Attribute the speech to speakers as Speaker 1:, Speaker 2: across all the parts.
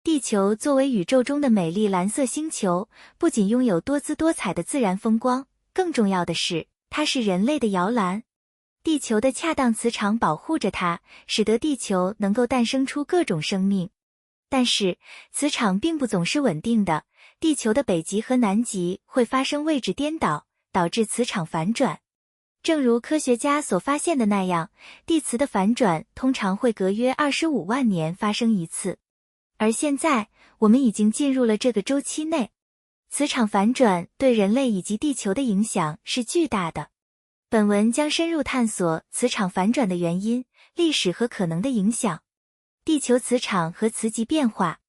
Speaker 1: 地球作为宇宙中的美丽蓝色星球，不仅拥有多姿多彩的自然风光，更重要的是，它是人类的摇篮。地球的恰当磁场保护着它，使得地球能够诞生出各种生命。但是，磁场并不总是稳定的，地球的北极和南极会发生位置颠倒，导致磁场反转。正如科学家所发现的那样，地磁的反转通常会隔约25万年发生一次。而现在，我们已经进入了这个周期内。磁场反转对人类以及地球的影响是巨大的。本文将深入探索磁场反转的原因、历史和可能的影响。地球磁场和磁极变化。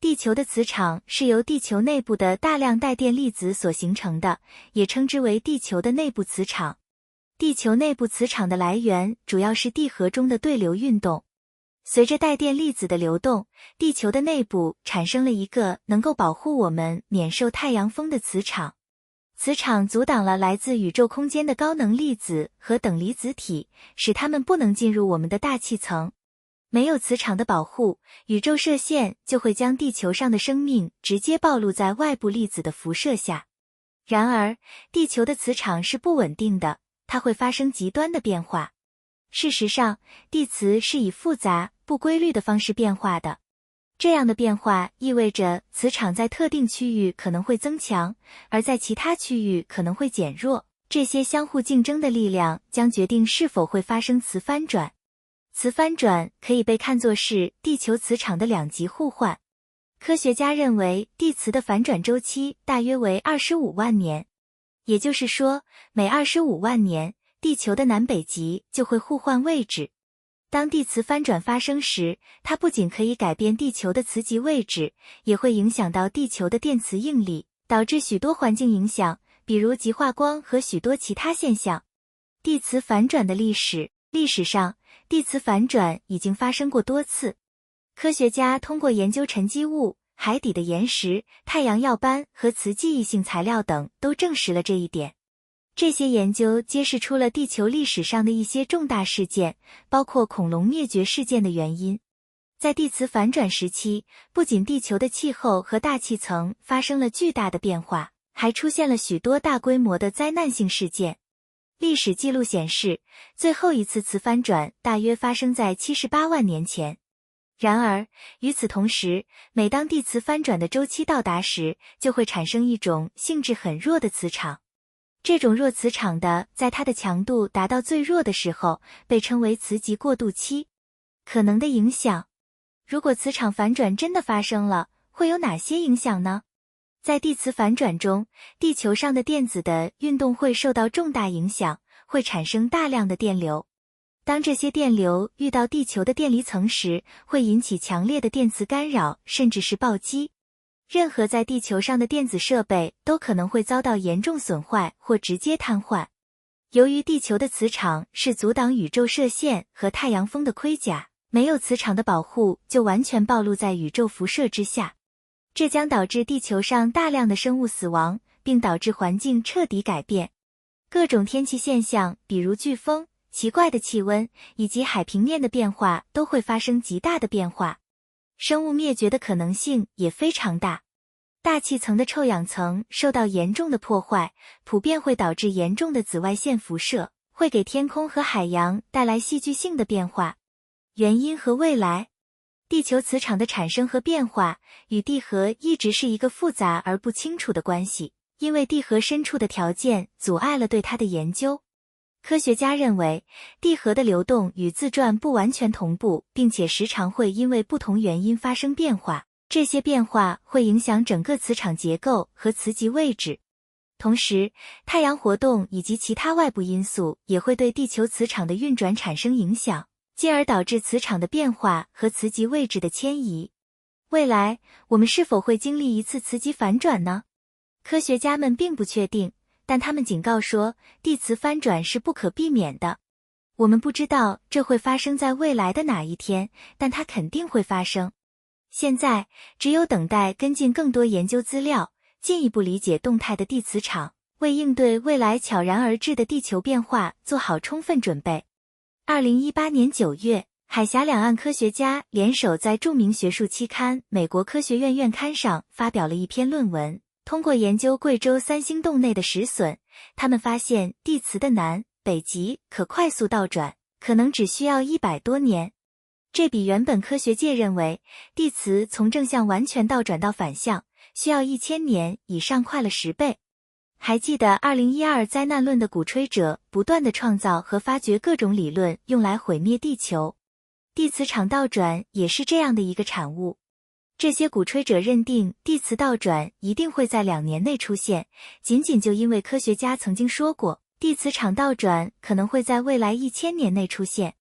Speaker 1: 地球的磁场是由地球内部的大量带电粒子所形成的，也称之为地球的内部磁场。地球内部磁场的来源主要是地核中的对流运动。随着带电粒子的流动，地球的内部产生了一个能够保护我们免受太阳风的磁场。磁场阻挡了来自宇宙空间的高能粒子和等离子体，使它们不能进入我们的大气层。没有磁场的保护，宇宙射线就会将地球上的生命直接暴露在外部粒子的辐射下。然而，地球的磁场是不稳定的，它会发生极端的变化。事实上，地磁是以复杂、不规律的方式变化的。这样的变化意味着磁场在特定区域可能会增强，而在其他区域可能会减弱。这些相互竞争的力量将决定是否会发生磁翻转。磁翻转可以被看作是地球磁场的两极互换。科学家认为地磁的反转周期大约为25万年。也就是说，每25万年，地球的南北极就会互换位置。当地磁翻转发生时，它不仅可以改变地球的磁极位置，也会影响到地球的电磁应力，导致许多环境影响，比如极化光和许多其他现象。地磁反转的历史上，地磁反转已经发生过多次。科学家通过研究沉积物、海底的岩石、太阳耀斑和磁记忆性材料等都证实了这一点。这些研究揭示出了地球历史上的一些重大事件，包括恐龙灭绝事件的原因。在地磁反转时期，不仅地球的气候和大气层发生了巨大的变化，还出现了许多大规模的灾难性事件。历史记录显示，最后一次磁翻转大约发生在78万年前。然而，与此同时，每当地磁翻转的周期到达时，就会产生一种性质很弱的磁场。这种弱磁场在它的强度达到最弱的时候，被称为磁极过渡期。可能的影响。如果磁场反转真的发生了，会有哪些影响呢？在地磁反转中，地球上的电子的运动会受到重大影响，会产生大量的电流。当这些电流遇到地球的电离层时，会引起强烈的电磁干扰，甚至是暴击。任何在地球上的电子设备都可能会遭到严重损坏或直接瘫痪。由于地球的磁场是阻挡宇宙射线和太阳风的盔甲，没有磁场的保护就完全暴露在宇宙辐射之下。这将导致地球上大量的生物死亡，并导致环境彻底改变。各种天气现象，比如飓风、奇怪的气温以及海平面的变化都会发生极大的变化。生物灭绝的可能性也非常大。大气层的臭氧层受到严重的破坏，普遍会导致严重的紫外线辐射，会给天空和海洋带来戏剧性的变化。原因和未来。地球磁场的产生和变化与地核一直是一个复杂而不清楚的关系，因为地核深处的条件阻碍了对它的研究。科学家认为，地核的流动与自转不完全同步，并且时常会因为不同原因发生变化，这些变化会影响整个磁场结构和磁极位置。同时，太阳活动以及其他外部因素也会对地球磁场的运转产生影响，进而导致磁场的变化和磁极位置的迁移。未来，我们是否会经历一次磁极反转呢？科学家们并不确定，但他们警告说，地磁翻转是不可避免的。我们不知道这会发生在未来的哪一天，但它肯定会发生。现在，只有等待跟进更多研究资料，进一步理解动态的地磁场，为应对未来悄然而至的地球变化做好充分准备。2018年9月，海峡两岸科学家联手在著名学术期刊《美国科学院院刊》上发表了一篇论文。通过研究贵州三星洞内的石笋，他们发现地磁的南北极可快速倒转，可能只需要100多年。这比原本科学界认为地磁从正向完全倒转到反向需要1000年以上快了10倍。还记得2012灾难论的鼓吹者不断地创造和发掘各种理论用来毁灭地球，地磁场倒转也是这样的一个产物。这些鼓吹者认定地磁倒转一定会在2年内出现，仅仅就因为科学家曾经说过地磁场倒转可能会在未来1000年内出现。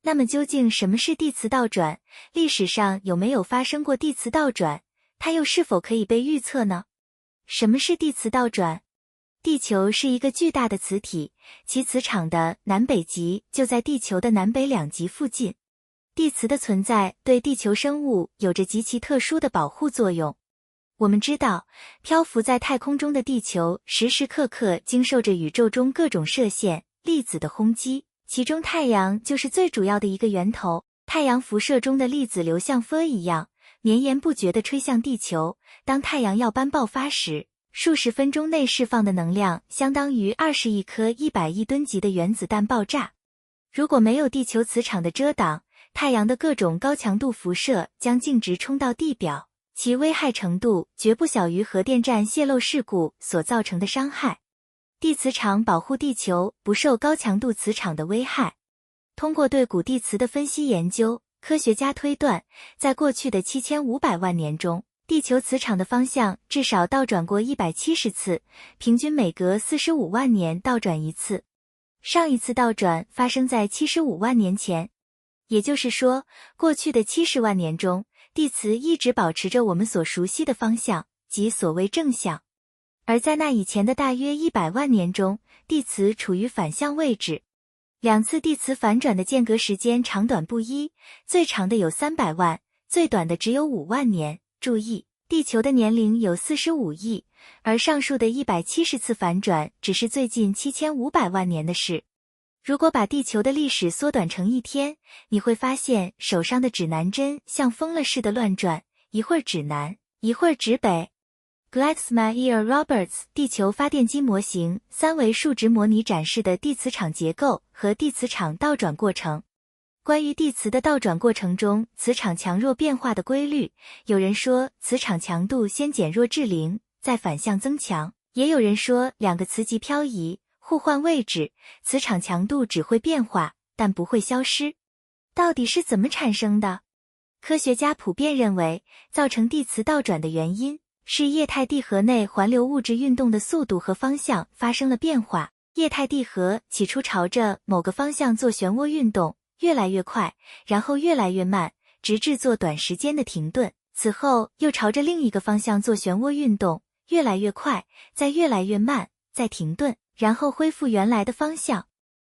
Speaker 1: 那么究竟什么是地磁倒转？历史上有没有发生过地磁倒转？它又是否可以被预测呢？什么是地磁倒转？地球是一个巨大的磁体，其磁场的南北极就在地球的南北两极附近。地磁的存在对地球生物有着极其特殊的保护作用。我们知道，漂浮在太空中的地球时时刻刻经受着宇宙中各种射线、粒子的轰击，其中太阳就是最主要的一个源头。太阳辐射中的粒子流像风一样，绵延不绝地吹向地球。当太阳耀斑爆发时，数十分钟内释放的能量相当于20亿颗100亿吨级的原子弹爆炸。如果没有地球磁场的遮挡，太阳的各种高强度辐射将径直冲到地表，其危害程度绝不小于核电站泄漏事故所造成的伤害。地磁场保护地球不受高强度磁场的危害。通过对古地磁的分析研究，科学家推断，在过去的7500万年中，地球磁场的方向至少倒转过170次，平均每隔45万年倒转一次。上一次倒转发生在75万年前。也就是说，过去的70万年中，地磁一直保持着我们所熟悉的方向，即所谓正向。而在那以前的大约100万年中，地磁处于反向位置。2次地磁反转的间隔时间长短不一，最长的有300万，最短的只有5万年。注意，地球的年龄有45亿，而上述的170次反转只是最近7500万年的事。如果把地球的历史缩短成1天，你会发现手上的指南针像疯了似的乱转，一会儿指南，一会儿指北。Glaxman-Ear-Roberts 地球发电机模型3维数值模拟展示的地磁场结构和地磁场倒转过程。关于地磁的倒转过程中磁场强弱变化的规律，有人说磁场强度先减弱至0，再反向增强，也有人说2个磁极漂移互换位置，磁场强度只会变化，但不会消失。到底是怎么产生的？科学家普遍认为，造成地磁倒转的原因是液态地核内环流物质运动的速度和方向发生了变化。液态地核起初朝着某个方向做漩涡运动，越来越快，然后越来越慢，直至做短时间的停顿。此后又朝着另一个方向做漩涡运动，越来越快，再越来越慢，再停顿，然后恢复原来的方向。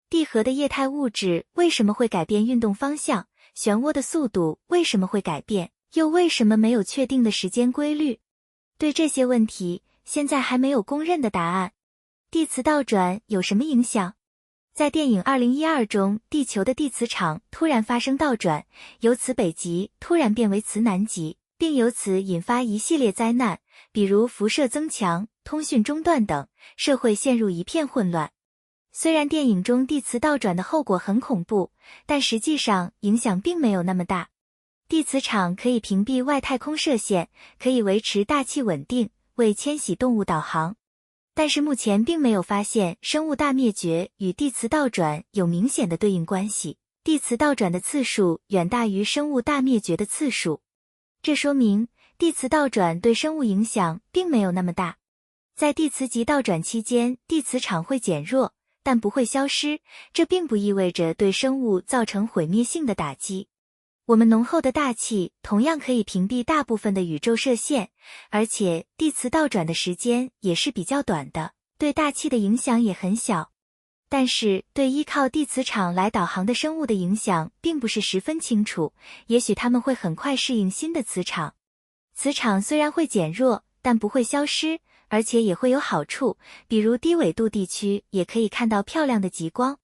Speaker 1: 地核的液态物质为什么会改变运动方向？漩涡的速度为什么会改变？又为什么没有确定的时间规律？对这些问题，现在还没有公认的答案。地磁倒转有什么影响？在电影2012中，地球的地磁场突然发生倒转，由此北极突然变为磁南极，并由此引发一系列灾难，比如辐射增强、通讯中断等，社会陷入一片混乱。虽然电影中地磁倒转的后果很恐怖，但实际上影响并没有那么大。地磁场可以屏蔽外太空射线，可以维持大气稳定，为迁徙动物导航。但是目前并没有发现生物大灭绝与地磁倒转有明显的对应关系，地磁倒转的次数远大于生物大灭绝的次数。这说明地磁倒转对生物影响并没有那么大。在地磁极倒转期间，地磁场会减弱，但不会消失，这并不意味着对生物造成毁灭性的打击。我们浓厚的大气同样可以屏蔽大部分的宇宙射线，而且地磁倒转的时间也是比较短的，对大气的影响也很小。但是对依靠地磁场来导航的生物的影响并不是十分清楚，也许它们会很快适应新的磁场。磁场虽然会减弱，但不会消失，而且也会有好处，比如低纬度地区也可以看到漂亮的极光。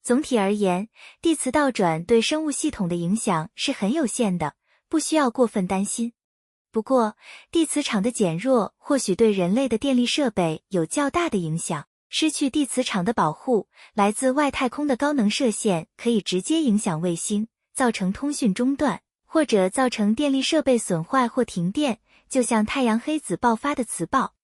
Speaker 1: 总体而言，地磁倒转对生物系统的影响是很有限的，不需要过分担心。不过，地磁场的减弱或许对人类的电力设备有较大的影响。失去地磁场的保护，来自外太空的高能射线可以直接影响卫星，造成通讯中断，或者造成电力设备损坏或停电，就像太阳黑子爆发的磁暴。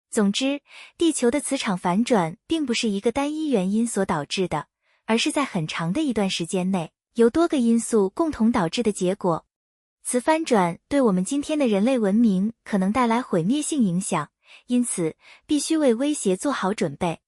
Speaker 1: 总之，地球的磁场反转并不是一个单一原因所导致的，而是在很长的一段时间内，由多个因素共同导致的结果。磁翻转对我们今天的人类文明可能带来毁灭性影响，因此必须为威胁做好准备。